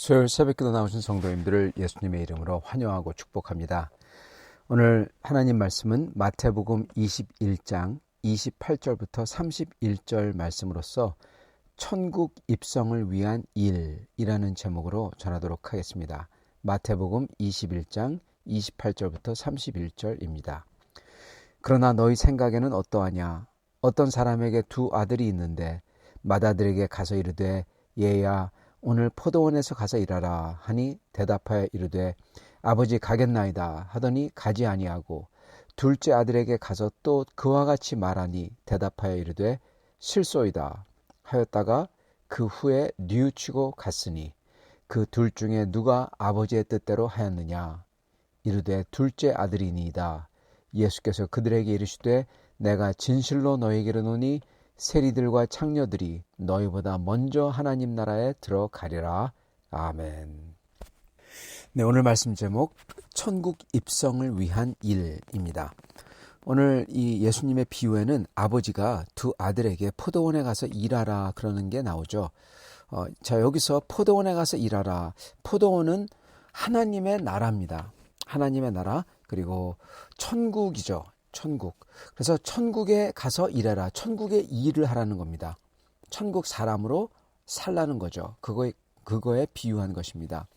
수요일 새벽기도 나오신 성도님들을 예수님의 이름으로 환영하고 축복합니다. 오늘 하나님 말씀은 마태복음 21장 28절부터 31절 말씀으로서 천국 입성을 위한 일이라는 제목으로 전하도록 하겠습니다. 마태복음 21장 28절부터 31절입니다. 그러나 너희 생각에는 어떠하냐? 어떤 사람에게 두 아들이 있는데 맏아들에게 가서 이르되 얘야 오늘 포도원에서 가서 일하라 하니 대답하여 이르되 아버지 가겠나이다 하더니 가지 아니하고 둘째 아들에게 가서 또 그와 같이 말하니 대답하여 이르되 실소이다 하였다가 그 후에 뉘우치고 갔으니 그 둘 중에 누가 아버지의 뜻대로 하였느냐? 이르되 둘째 아들이니이다. 예수께서 그들에게 이르시되 내가 진실로 너희에게 이르노니 세리들과 창녀들이 너희보다 먼저 하나님 나라에 들어가리라. 아멘. 네, 오늘 말씀 제목 천국 입성을 위한 일입니다. 오늘 이 예수님의 비유에는 아버지가 두 아들에게 포도원에 가서 일하라 그러는 게 나오죠. 자, 여기서 포도원에 가서 일하라. 포도원은 하나님의 나라입니다. 하나님의 나라, 그리고 천국이죠. 천국. 그래서 천국에 가서 일해라. 천국에 일을 하라는 겁니다. 천국 사람으로 살라는 거죠. 그거에 비유한 것입니다.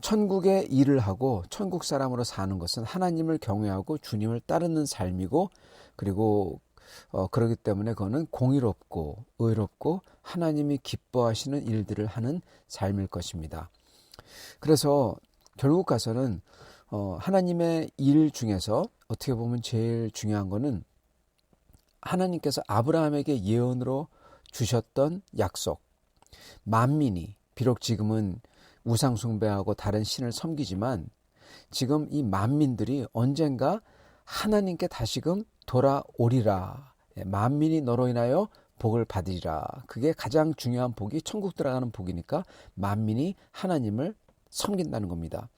천국에 일을 하고 천국 사람으로 사는 것은 하나님을 경외하고 주님을 따르는 삶이고, 그리고 그렇기 때문에 그거는 공의롭고 의롭고 하나님이 기뻐하시는 일들을 하는 삶일 것입니다. 그래서 결국 가서는 하나님의 일 중에서 어떻게 보면 제일 중요한 거는 하나님께서 아브라함에게 예언으로 주셨던 약속. 만민이 비록 지금은 우상 숭배하고 다른 신을 섬기지만 지금 이 만민들이 언젠가 하나님께 다시금 돌아오리라. 만민이 너로 인하여 복을 받으리라. 그게 가장 중요한 복이 천국 들어가는 복이니까 만민이 하나님을 섬긴다는 겁니다.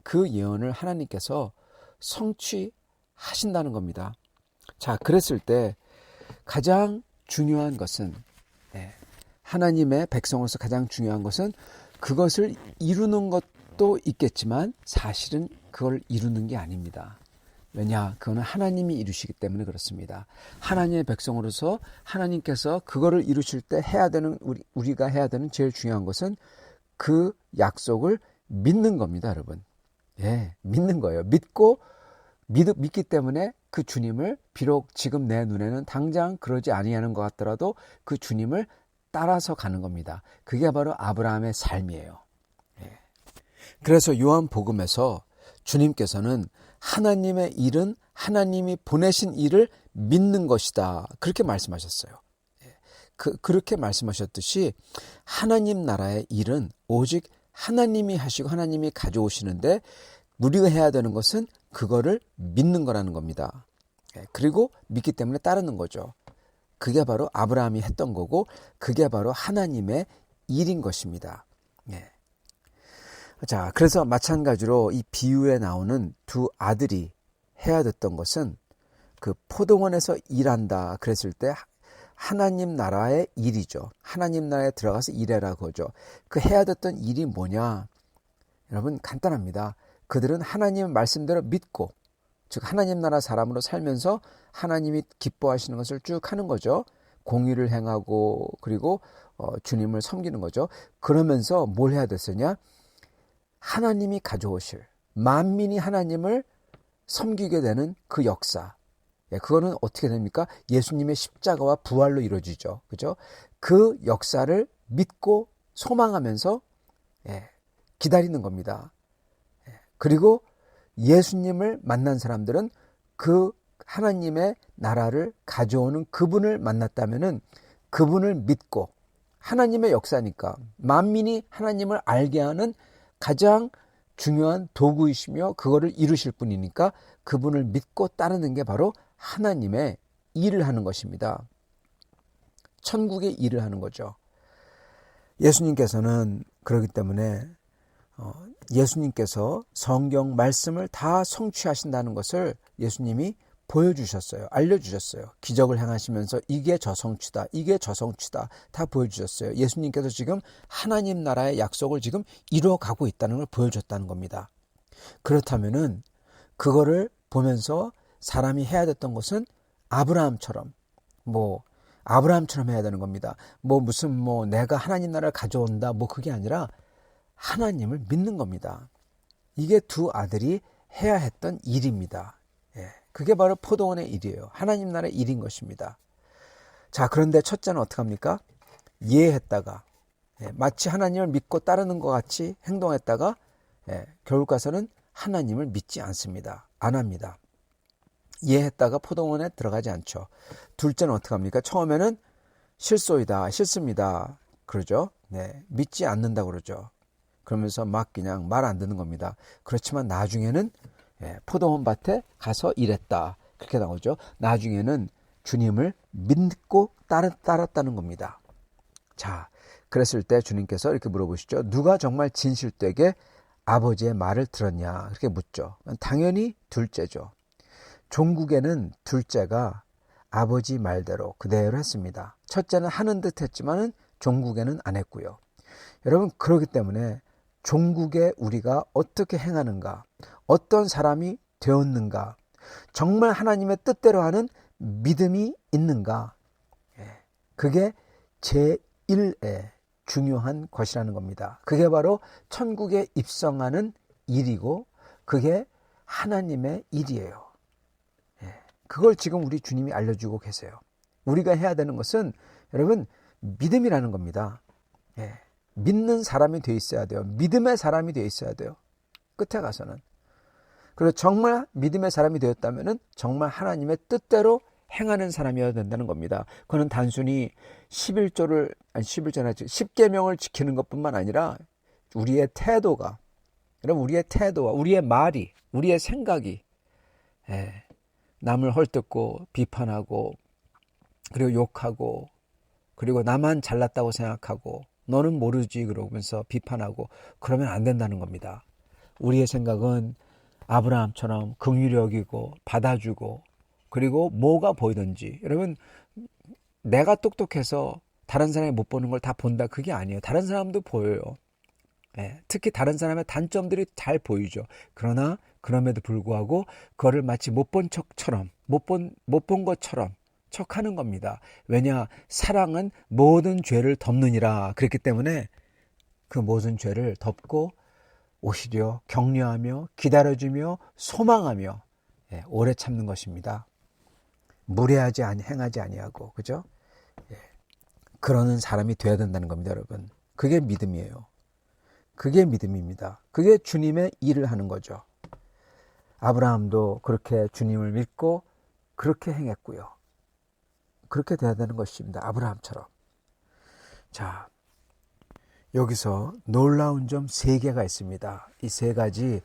그 예언을 하나님께서 성취하신다는 겁니다. 자, 그랬을 때 가장 중요한 것은, 하나님의 백성으로서 가장 중요한 것은 그것을 이루는 것도 있겠지만 사실은 그걸 이루는 게 아닙니다. 왜냐? 그거는 하나님이 이루시기 때문에 그렇습니다. 하나님의 백성으로서 하나님께서 그거를 이루실 때 우리가 해야 되는 제일 중요한 것은 그 약속을 믿는 겁니다, 여러분. 믿는 거예요. 믿기 때문에 그 주님을 비록 지금 내 눈에는 당장 그러지 아니하는 것 같더라도 그 주님을 따라서 가는 겁니다. 그게 바로 아브라함의 삶이에요. 그래서 요한복음에서 주님께서는 하나님의 일은 하나님이 보내신 일을 믿는 것이다. 그렇게 말씀하셨어요. 그렇게 말씀하셨듯이 하나님 나라의 일은 오직 하나님이 하시고 하나님이 가져오시는데 우리가 해야 되는 것은 그거를 믿는 거라는 겁니다. 그리고 믿기 때문에 따르는 거죠. 그게 바로 아브라함이 했던 거고 그게 바로 하나님의 일인 것입니다. 자, 그래서 마찬가지로 이 비유에 나오는 두 아들이 해야 됐던 것은 그 포도원에서 일한다 그랬을 때 하나님 나라의 일이죠. 하나님 나라에 들어가서 일해라 그거죠. 그 해야 됐던 일이 뭐냐? 여러분 간단합니다. 그들은 하나님 말씀대로 믿고, 즉 하나님 나라 사람으로 살면서 하나님이 기뻐하시는 것을 쭉 하는 거죠. 공의를 행하고 그리고 주님을 섬기는 거죠. 그러면서 뭘 해야 됐으냐? 하나님이 가져오실 만민이 하나님을 섬기게 되는 그 역사. 그거는 어떻게 됩니까? 예수님의 십자가와 부활로 이루어지죠. 그죠? 그 역사를 믿고 소망하면서 기다리는 겁니다. 그리고 예수님을 만난 사람들은 그 하나님의 나라를 가져오는 그분을 만났다면은 그분을 믿고, 하나님의 역사니까 만민이 하나님을 알게 하는 가장 중요한 도구이시며 그거를 이루실 분이니까 그분을 믿고 따르는 게 바로 하나님의 일을 하는 것입니다. 천국의 일을 하는 거죠. 예수님께서는 그렇기 때문에 예수님께서 성경 말씀을 다 성취하신다는 것을 예수님이 보여주셨어요. 알려주셨어요. 기적을 행하시면서 이게 저 성취다, 이게 저 성취다 다 보여주셨어요. 예수님께서 지금 하나님 나라의 약속을 지금 이루어가고 있다는 걸 보여줬다는 겁니다. 그렇다면은 그거를 보면서 사람이 해야 됐던 것은 아브라함처럼 아브라함처럼 해야 되는 겁니다. 무슨 내가 하나님 나라를 가져온다 그게 아니라 하나님을 믿는 겁니다. 이게 두 아들이 해야 했던 일입니다. 그게 바로 포도원의 일이에요. 하나님 나라의 일인 것입니다. 자, 그런데 첫째는 어떻게 합니까? 예했다가 마치 하나님을 믿고 따르는 것 같이 행동했다가 결국 가서는 하나님을 믿지 않습니다. 안 합니다. 예했다가 포도원에 들어가지 않죠. 둘째는 어떻게 합니까? 처음에는 실소이다, 싫습니다 그러죠. 믿지 않는다 그러죠. 그러면서 막 그냥 말 안 듣는 겁니다. 그렇지만 나중에는 포도원 밭에 가서 일했다. 그렇게 나오죠. 나중에는 주님을 믿고 따랐다는 겁니다. 자, 그랬을 때 주님께서 이렇게 물어보시죠. 누가 정말 진실되게 아버지의 말을 들었냐? 그렇게 묻죠. 당연히 둘째죠. 종국에는 둘째가 아버지 말대로 그대로 했습니다. 첫째는 하는 듯 했지만은 종국에는 안 했고요. 여러분, 그렇기 때문에 종국에 우리가 어떻게 행하는가, 어떤 사람이 되었는가, 정말 하나님의 뜻대로 하는 믿음이 있는가, 그게 제1의 중요한 것이라는 겁니다. 그게 바로 천국에 입성하는 일이고 그게 하나님의 일이에요. 그걸 지금 우리 주님이 알려주고 계세요. 우리가 해야 되는 것은 여러분 믿음이라는 겁니다. 믿는 사람이 돼 있어야 돼요. 믿음의 사람이 돼 있어야 돼요. 끝에 가서는. 그리고 정말 믿음의 사람이 되었다면 정말 하나님의 뜻대로 행하는 사람이어야 된다는 겁니다. 그거는 단순히 10계명을 지키는 것뿐만 아니라 우리의 태도가, 여러분 우리의 태도와 우리의 말이, 우리의 생각이 남을 헐뜯고 비판하고 그리고 욕하고 그리고 나만 잘났다고 생각하고 너는 모르지 그러면서 비판하고 그러면 안 된다는 겁니다. 우리의 생각은 아브라함처럼 긍휼히 여기고 받아주고 그리고 뭐가 보이든지, 여러분 내가 똑똑해서 다른 사람이 못 보는 걸 다 본다 그게 아니에요. 다른 사람도 보여요. 특히 다른 사람의 단점들이 잘 보이죠. 그러나 그럼에도 불구하고 그거를 마치 못 본 척처럼 못 본 것처럼 척하는 겁니다. 왜냐? 사랑은 모든 죄를 덮느니라. 그렇기 때문에 그 모든 죄를 덮고 오히려 격려하며 기다려주며 소망하며 오래 참는 것입니다. 무례하지 행하지 아니하고, 그죠? 그러는 사람이 돼야 된다는 겁니다, 여러분. 그게 믿음이에요. 그게 믿음입니다. 그게 주님의 일을 하는 거죠. 아브라함도 그렇게 주님을 믿고 그렇게 행했고요. 그렇게 돼야 되는 것입니다. 아브라함처럼. 자, 여기서 놀라운 점 3개가 있습니다. 이 3가지,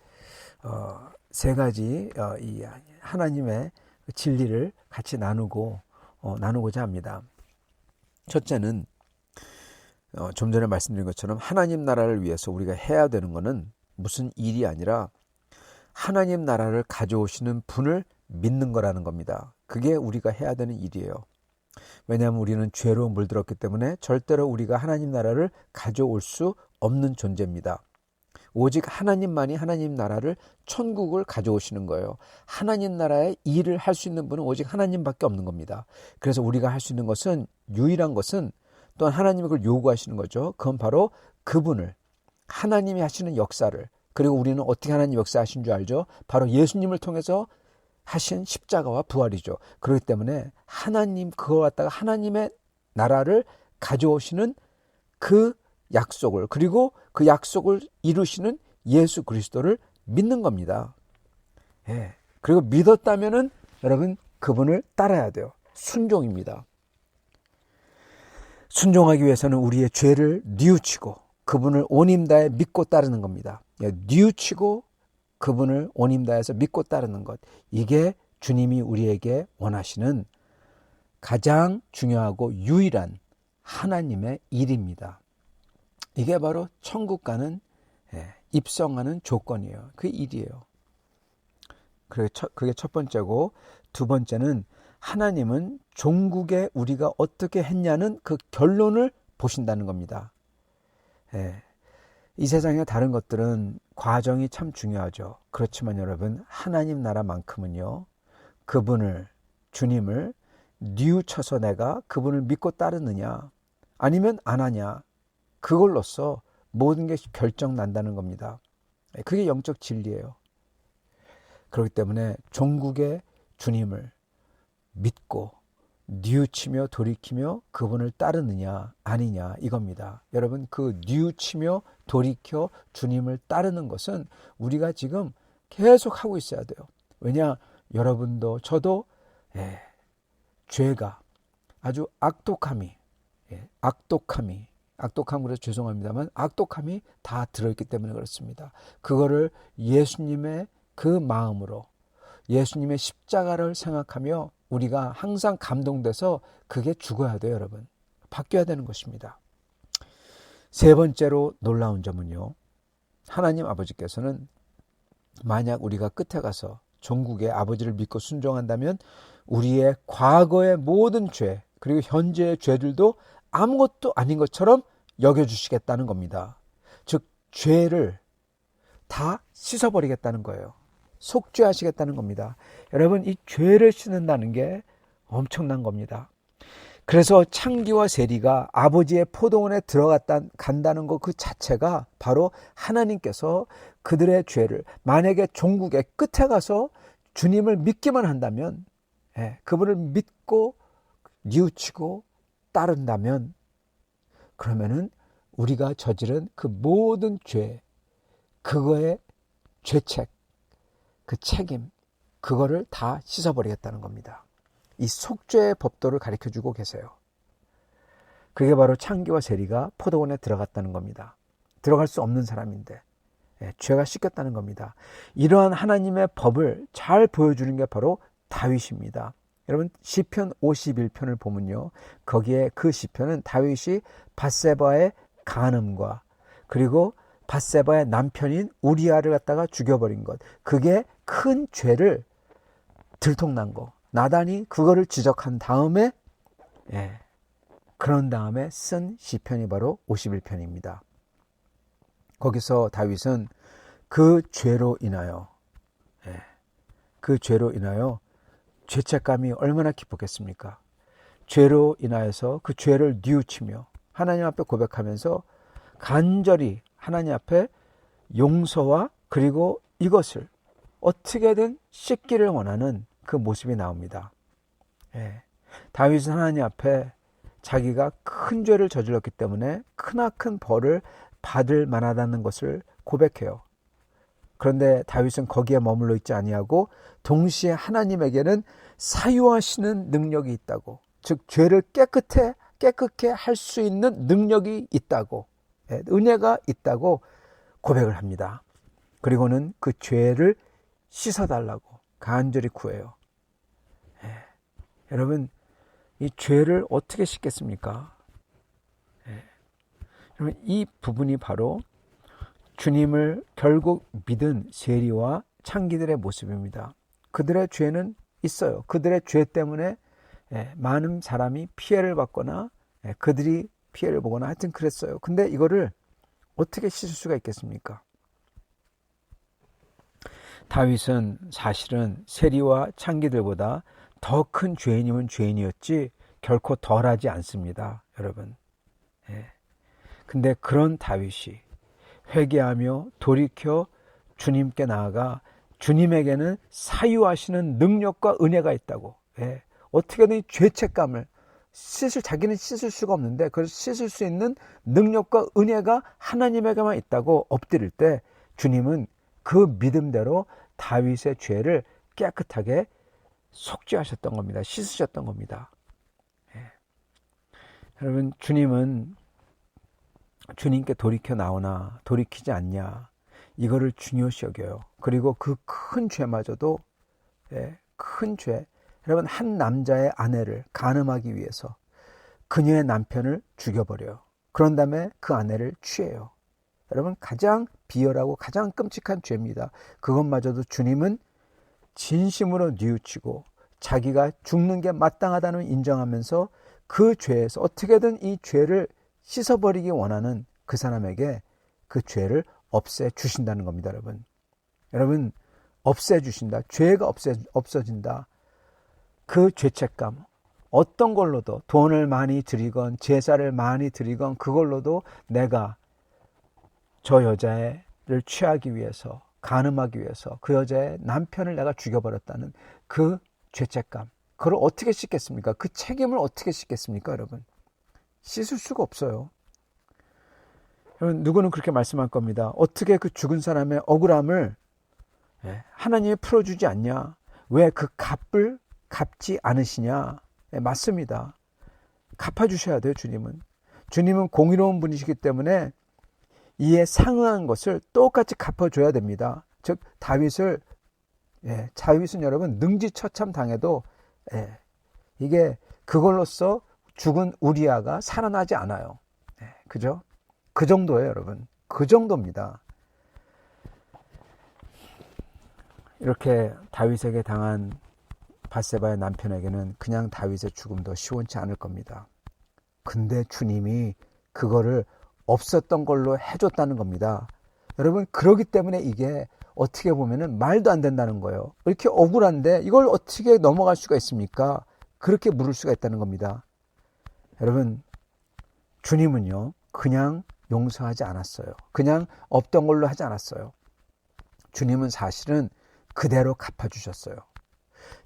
이 하나님의 진리를 같이 나누고자 합니다. 첫째는, 좀 전에 말씀드린 것처럼 하나님 나라를 위해서 우리가 해야 되는 것은 무슨 일이 아니라 하나님 나라를 가져오시는 분을 믿는 거라는 겁니다. 그게 우리가 해야 되는 일이에요. 왜냐하면 우리는 죄로 물들었기 때문에 절대로 우리가 하나님 나라를 가져올 수 없는 존재입니다. 오직 하나님만이 하나님 나라를, 천국을 가져오시는 거예요. 하나님 나라의 일을 할 수 있는 분은 오직 하나님밖에 없는 겁니다. 그래서 우리가 할 수 있는 것은, 유일한 것은, 또한 하나님이 그걸 요구하시는 거죠. 그건 바로 그분을, 하나님이 하시는 역사를, 그리고 우리는 어떻게 하나님 역사하신 줄 알죠? 바로 예수님을 통해서 하신 십자가와 부활이죠. 그렇기 때문에 하나님, 그거 갖다가 하나님의 나라를 가져오시는 그 약속을, 그리고 그 약속을 이루시는 예수 그리스도를 믿는 겁니다. 그리고 믿었다면은 여러분 그분을 따라야 돼요. 순종입니다. 순종하기 위해서는 우리의 죄를 뉘우치고 그분을 온 힘 다해 믿고 따르는 겁니다. 뉘우치고 그분을 온 힘 다해서 믿고 따르는 것, 이게 주님이 우리에게 원하시는 가장 중요하고 유일한 하나님의 일입니다. 이게 바로 천국 가는, 입성하는 조건이에요. 그 일이에요. 그게 첫 번째고, 두 번째는 하나님은 종국에 우리가 어떻게 했냐는 그 결론을 보신다는 겁니다. 예. 이 세상의 다른 것들은 과정이 참 중요하죠. 그렇지만 여러분, 하나님 나라만큼은요, 그분을, 주님을 뉘우쳐서 내가 그분을 믿고 따르느냐 아니면 안 하냐, 그걸로써 모든 게 결정 난다는 겁니다. 그게 영적 진리예요. 그렇기 때문에 종국의 주님을 믿고 뉘우치며 돌이키며 그분을 따르느냐 아니냐 이겁니다. 여러분, 그 뉘우치며 돌이켜 주님을 따르는 것은 우리가 지금 계속 하고 있어야 돼요. 왜냐, 여러분도 저도 죄가 아주 악독함으로 죄송합니다만 악독함이 다 들어있기 때문에 그렇습니다. 그거를 예수님의 그 마음으로, 예수님의 십자가를 생각하며 우리가 항상 감동돼서 그게 죽어야 돼요, 여러분. 바뀌어야 되는 것입니다. 세 번째로 놀라운 점은요, 하나님 아버지께서는 만약 우리가 끝에 가서 종국의 아버지를 믿고 순종한다면 우리의 과거의 모든 죄, 그리고 현재의 죄들도 아무것도 아닌 것처럼 여겨주시겠다는 겁니다. 즉, 죄를 다 씻어버리겠다는 거예요. 속죄하시겠다는 겁니다. 여러분, 이 죄를 씻는다는 게 엄청난 겁니다. 그래서 창기와 세리가 아버지의 포도원에 간다는 것 그 자체가 바로 하나님께서 그들의 죄를, 만약에 종국의 끝에 가서 주님을 믿기만 한다면, 그분을 믿고 뉘우치고 따른다면, 그러면은 우리가 저지른 그 모든 죄, 그거의 죄책, 그 책임, 그거를 다 씻어버리겠다는 겁니다. 이 속죄의 법도를 가르쳐주고 계세요. 그게 바로 창기와 세리가 포도원에 들어갔다는 겁니다. 들어갈 수 없는 사람인데 죄가 씻겼다는 겁니다. 이러한 하나님의 법을 잘 보여주는 게 바로 다윗입니다. 여러분, 시편 51편을 보면요, 거기에 그 시편은 다윗이 밧세바의 간음과 그리고 밧세바의 남편인 우리아를 갖다가 죽여버린 것, 그게 큰 죄를 들통난 거, 나단이 그거를 지적한 다음에 그런 다음에 쓴 시편이 바로 51편입니다. 거기서 다윗은 그 죄로 인하여 죄책감이 얼마나 깊었겠습니까? 죄로 인하여서 그 죄를 뉘우치며 하나님 앞에 고백하면서 간절히 하나님 앞에 용서와 그리고 이것을 어떻게든 씻기를 원하는 그 모습이 나옵니다. 다윗은 하나님 앞에 자기가 큰 죄를 저질렀기 때문에 크나큰 벌을 받을 만하다는 것을 고백해요. 그런데 다윗은 거기에 머물러 있지 아니하고 동시에 하나님에게는 사유하시는 능력이 있다고, 즉 죄를 깨끗게 할 수 있는 능력이 있다고, 은혜가 있다고 고백을 합니다. 그리고는 그 죄를 씻어달라고 간절히 구해요. 여러분, 이 죄를 어떻게 씻겠습니까? 여러분, 이 부분이 바로 주님을 결국 믿은 세리와 창기들의 모습입니다. 그들의 죄는 있어요. 그들의 죄 때문에 많은 사람이 피해를 받거나 그들이 피해를 보거나 하여튼 그랬어요. 근데 이거를 어떻게 씻을 수가 있겠습니까? 다윗은 사실은 세리와 창기들보다 더 큰 죄인이면 죄인이었지 결코 덜하지 않습니다, 여러분. 근데 그런 다윗이 회개하며 돌이켜 주님께 나아가 주님에게는 사유하시는 능력과 은혜가 있다고, 어떻게든 죄책감을 자기는 씻을 수가 없는데 그걸 씻을 수 있는 능력과 은혜가 하나님에게만 있다고 엎드릴 때 주님은 그 믿음대로 다윗의 죄를 깨끗하게 속죄하셨던 겁니다. 씻으셨던 겁니다. 여러분, 주님은 주님께 돌이켜 나오나 돌이키지 않냐, 이거를 중요시 여겨요. 그리고 그 큰 죄마저도, 큰 죄, 여러분, 한 남자의 아내를 간음하기 위해서 그녀의 남편을 죽여버려요. 그런 다음에 그 아내를 취해요. 여러분, 가장 비열하고 가장 끔찍한 죄입니다. 그것마저도 주님은 진심으로 뉘우치고 자기가 죽는 게 마땅하다는 인정하면서 그 죄에서 어떻게든 이 죄를 씻어버리기 원하는 그 사람에게 그 죄를 없애주신다는 겁니다. 여러분 없애주신다. 죄가 없어진다. 그 죄책감 어떤 걸로도 돈을 많이 드리건 제사를 많이 드리건 그걸로도 내가 저 여자를 취하기 위해서 간음하기 위해서 그 여자의 남편을 내가 죽여버렸다는 그 죄책감, 그걸 어떻게 씻겠습니까? 그 책임을 어떻게 씻겠습니까? 여러분 씻을 수가 없어요. 여러분 누구는 그렇게 말씀할 겁니다. 어떻게 그 죽은 사람의 억울함을 하나님이 풀어주지 않냐? 왜 그 값을 갚지 않으시냐? 맞습니다. 갚아주셔야 돼요. 주님은 공의로운 분이시기 때문에 이에 상응한 것을 똑같이 갚아줘야 됩니다. 즉 다윗은 여러분 능지처참 당해도 이게 그걸로써 죽은 우리아가 살아나지 않아요. 그죠? 그 정도예요, 여러분. 그 정도입니다. 이렇게 다윗에게 당한 밧세바의 남편에게는 그냥 다윗의 죽음도 시원치 않을 겁니다. 근데 주님이 그거를 없었던 걸로 해줬다는 겁니다. 여러분 그러기 때문에 이게 어떻게 보면은 말도 안 된다는 거예요. 이렇게 억울한데 이걸 어떻게 넘어갈 수가 있습니까? 그렇게 물을 수가 있다는 겁니다. 여러분 주님은요 그냥 용서하지 않았어요. 그냥 없던 걸로 하지 않았어요. 주님은 사실은 그대로 갚아주셨어요.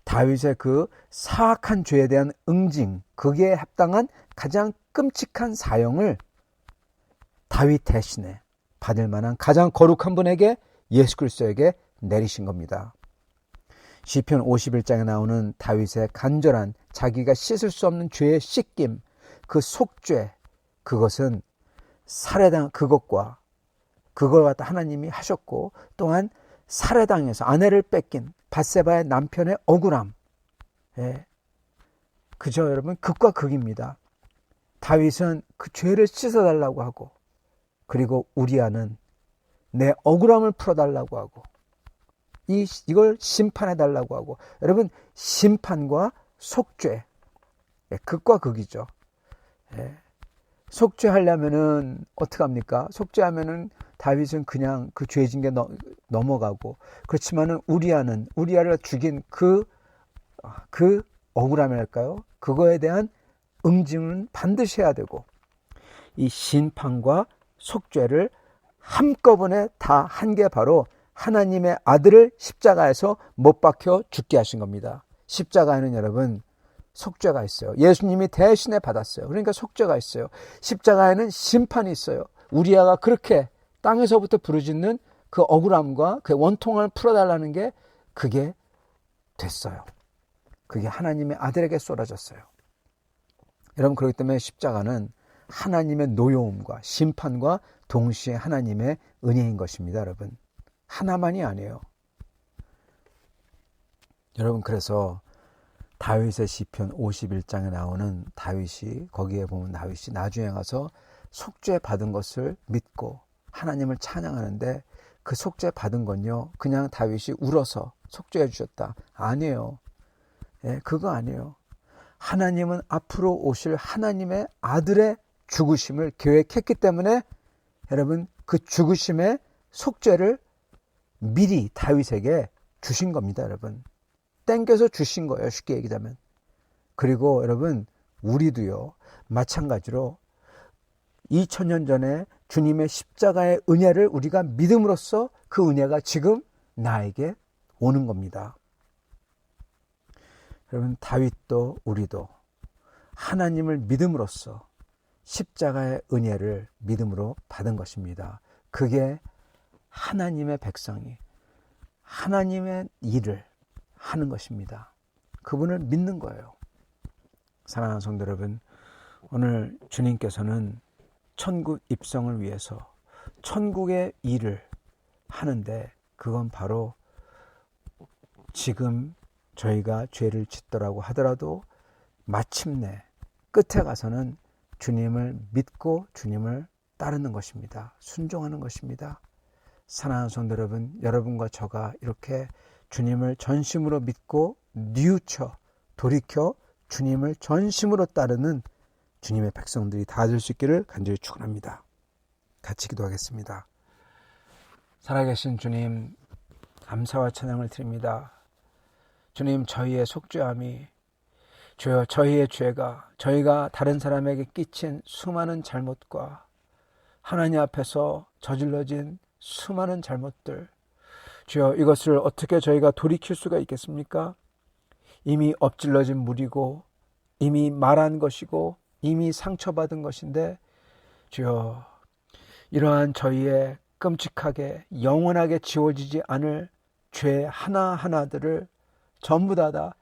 다윗의 그 사악한 죄에 대한 응징, 거기에 합당한 가장 끔찍한 사형을 다윗 대신에 받을 만한 가장 거룩한 분에게 예수 그리스도에게 내리신 겁니다. 시편 51장에 나오는 다윗의 간절한 자기가 씻을 수 없는 죄의 씻김, 그 속죄, 그것은 살해당 그것과 그걸 갖다 하나님이 하셨고, 또한 살해당해서 아내를 뺏긴 밧세바의 남편의 억울함, 그저 여러분 극과 극입니다. 다윗은 그 죄를 씻어달라고 하고, 그리고 우리아는 내 억울함을 풀어달라고 하고, 이걸 심판해달라고 하고, 여러분 심판과 속죄, 극과 극이죠. 속죄하려면은 어떻게 합니까? 속죄하면은 다윗은 그냥 그 죄진 게 넘어가고, 그렇지만은 우리아를 죽인 그 억울함이랄까요? 그거에 대한 응징은 반드시 해야 되고, 이 심판과 속죄를 한꺼번에 다 한 게 바로 하나님의 아들을 십자가에서 못 박혀 죽게 하신 겁니다. 십자가에는 여러분 속죄가 있어요. 예수님이 대신에 받았어요. 그러니까 속죄가 있어요. 십자가에는 심판이 있어요. 우리아가 그렇게 땅에서부터 부르짖는 그 억울함과 그 원통을 풀어달라는 게 그게 됐어요. 그게 하나님의 아들에게 쏟아졌어요. 여러분 그렇기 때문에 십자가는 하나님의 노여움과 심판과 동시에 하나님의 은혜인 것입니다. 여러분 하나만이 아니에요. 여러분 그래서 다윗의 시편 51장에 나오는 다윗이, 거기에 보면 다윗이 나중에 가서 속죄 받은 것을 믿고 하나님을 찬양하는데, 그 속죄 받은 건요 그냥 다윗이 울어서 속죄해 주셨다 아니에요. 그거 아니에요. 하나님은 앞으로 오실 하나님의 아들의 죽으심을 계획했기 때문에 여러분 그 죽으심의 속죄를 미리 다윗에게 주신 겁니다. 여러분 땡겨서 주신 거예요, 쉽게 얘기하면. 그리고 여러분 우리도요 마찬가지로 2000년 전에 주님의 십자가의 은혜를 우리가 믿음으로써 그 은혜가 지금 나에게 오는 겁니다. 여러분 다윗도 우리도 하나님을 믿음으로써 십자가의 은혜를 믿음으로 받은 것입니다. 그게 하나님의 백성이 하나님의 일을 하는 것입니다. 그분을 믿는 거예요. 사랑하는 성도 여러분, 오늘 주님께서는 천국 입성을 위해서 천국의 일을 하는데, 그건 바로 지금 저희가 죄를 짓더라고 하더라도 마침내 끝에 가서는 주님을 믿고 주님을 따르는 것입니다. 순종하는 것입니다. 사랑하는 성도 여러분, 여러분과 저가 이렇게 주님을 전심으로 믿고 뉘우쳐 돌이켜 주님을 전심으로 따르는 주님의 백성들이 다 될 수 있기를 간절히 축원합니다. 같이 기도하겠습니다. 살아계신 주님, 감사와 찬양을 드립니다. 주님, 저희의 속죄함이, 주여 저희의 죄가, 저희가 다른 사람에게 끼친 수많은 잘못과 하나님 앞에서 저질러진 수많은 잘못들, 주여 이것을 어떻게 저희가 돌이킬 수가 있겠습니까? 이미 엎질러진 물이고 이미 말한 것이고 이미 상처받은 것인데, 주여 이러한 저희의 끔찍하게 영원하게 지워지지 않을 죄 하나하나들을 전부 다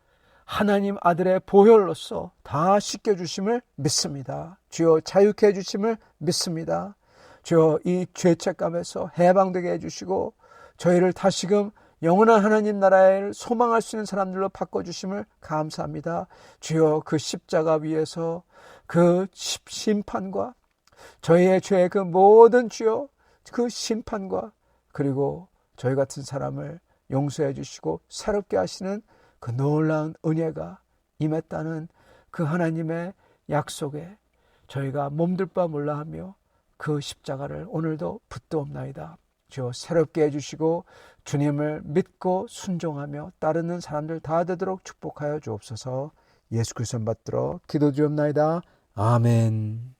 하나님 아들의 보혈로서 다 씻겨주심을 믿습니다. 주여 자유케 해주심을 믿습니다. 주여 이 죄책감에서 해방되게 해주시고 저희를 다시금 영원한 하나님 나라를 소망할 수 있는 사람들로 바꿔주심을 감사합니다. 주여 그 십자가 위에서 그 심판과 저희의 죄의 그 모든 주여 그 심판과 그리고 저희 같은 사람을 용서해 주시고 새롭게 하시는 그 놀라운 은혜가 임했다는 그 하나님의 약속에 저희가 몸둘 바 몰라하며 그 십자가를 오늘도 붙들옵나이다. 주여 새롭게 해주시고 주님을 믿고 순종하며 따르는 사람들 다 되도록 축복하여 주옵소서. 예수 그리스도 받들어 기도드리옵나이다. 아멘.